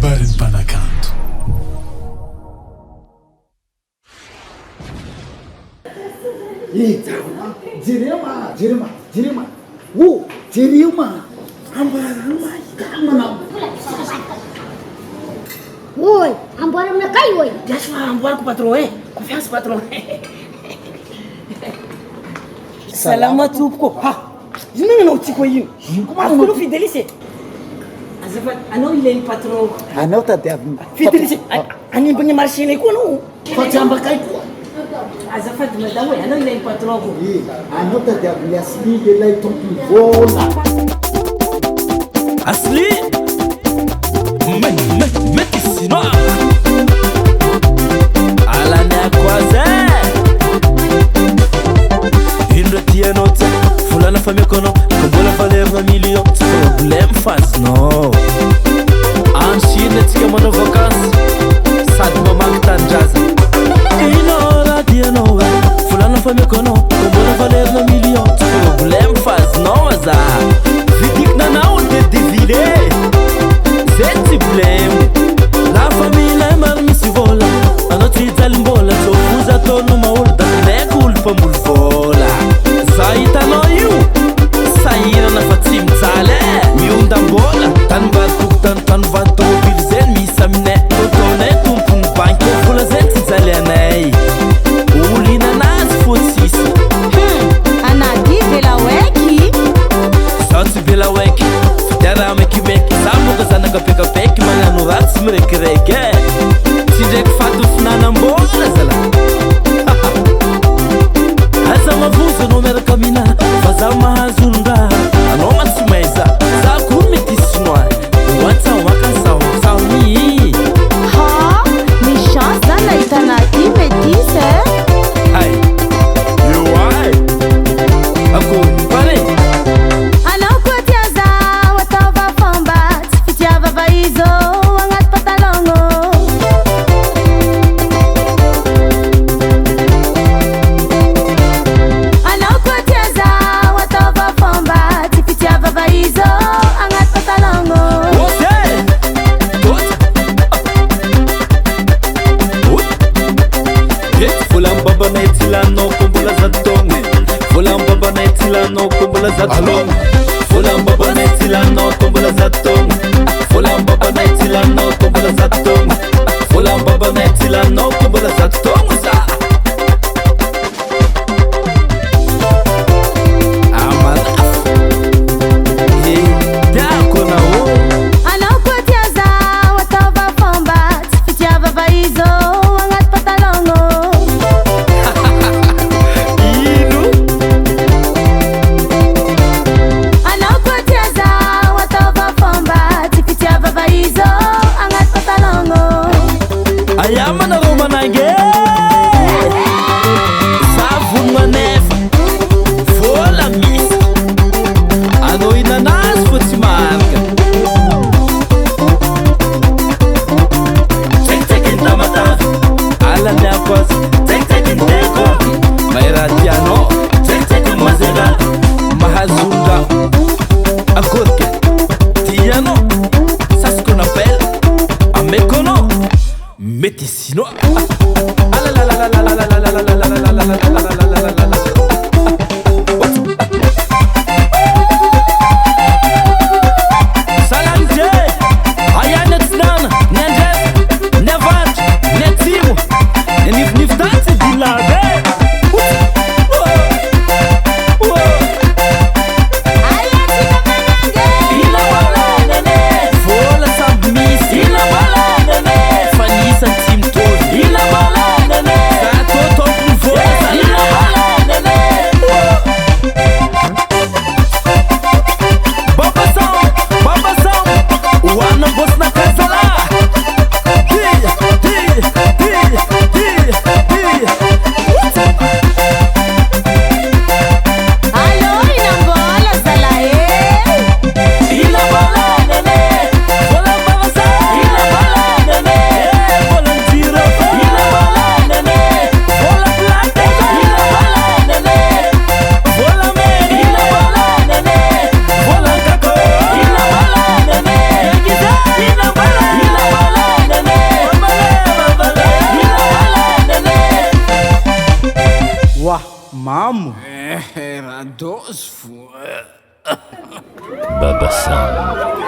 kabarin'ny mpanakanto. Jerema. Oh, Jerema. Ambarana. Oi, amboara aminakay oi. Biasa amboariko patron e. Confiance patron. Salama tompoko. Ha. Ino nanao tsiko ino? Azoko fidelisé. Azafady, anao ilainy patron. Anao tadiavina. Fidelisé. Animbagny marché koa anao. Fa tsy ambakay koa. Azafady madame hoe anao ilainy patron ko. Anao tadiavina Asli ilay tompony vola. Asli mety sinoa alany akoaza indro tianao ty volana famiako anao ka mbola valevina million tsy problème fazinao ansiny atsika manao vakansy sady mamaky tanindrazana ino raha tianao e volana famiako anao ka mbola valevina million tsy problème fazinao aza vidikinanao de dévilé zay tsy blème la famille ay maro misy vola anao tsy hijalim-bola tsofoza ataonao maolo da kinaiky olo mpamboly vola za hitanao io sahirana fa tsy mijaly miondam-bola tanimbadoko tanovaly tomobily zany misy aminay totaonay tompony banky vola zany tsy hijaly anay olo hinanazy fotsisy anady bela weky zaho tsy bela weky fitiara mekimeky za moka zanakapekapeky magnano ratsy mirekireky e tsy ndraiky fato finanam-bola zala aza mavozo anao miaraka amina fa za mahazo olon-draha anao matsy maiza za koa mety sinoa oatsa makasahosahomi ha ni chance zany nahita anady métise ay io ay akony pare anao koa tiaza ataova fomba tsy fitiavava izo agnaty patalogno anao koa tiaza ataova fomba tsy fitiavava izo agnaty patalogno volambambanay tilanao ko mbola zatogno volambambanay tilanao ko mbola zatogno volambambanay tilanao ko mbola zatogno volambambanay tilanao ko mbola zatogno volambambanay tilanao ko mbola zatogno za amarafo tiako nao anao koa tiaza ataova fomba tsy fitiavava izo agnaty patalogno ino anao koa tiaza ataova fomba tsy fitiavava izo agnaty patalogno aya manareo manange za vonomanefa vola misy anao hinanazy fo tsy marika tsekitseky ny tamatavy alany akoazy tsekitseky ny tekoky mairaha tianao tsekitseky ny mazera mahazonga akoryke tianao sasiko napela amekonao mety sinoa salamje ayany atsinana ny andrefa ny avaritra ny atsimo ny nivonivotatsy dilabe vola samby misy fa nisany tsy mitovy Wah, mamo. Radoso fo. Babasam.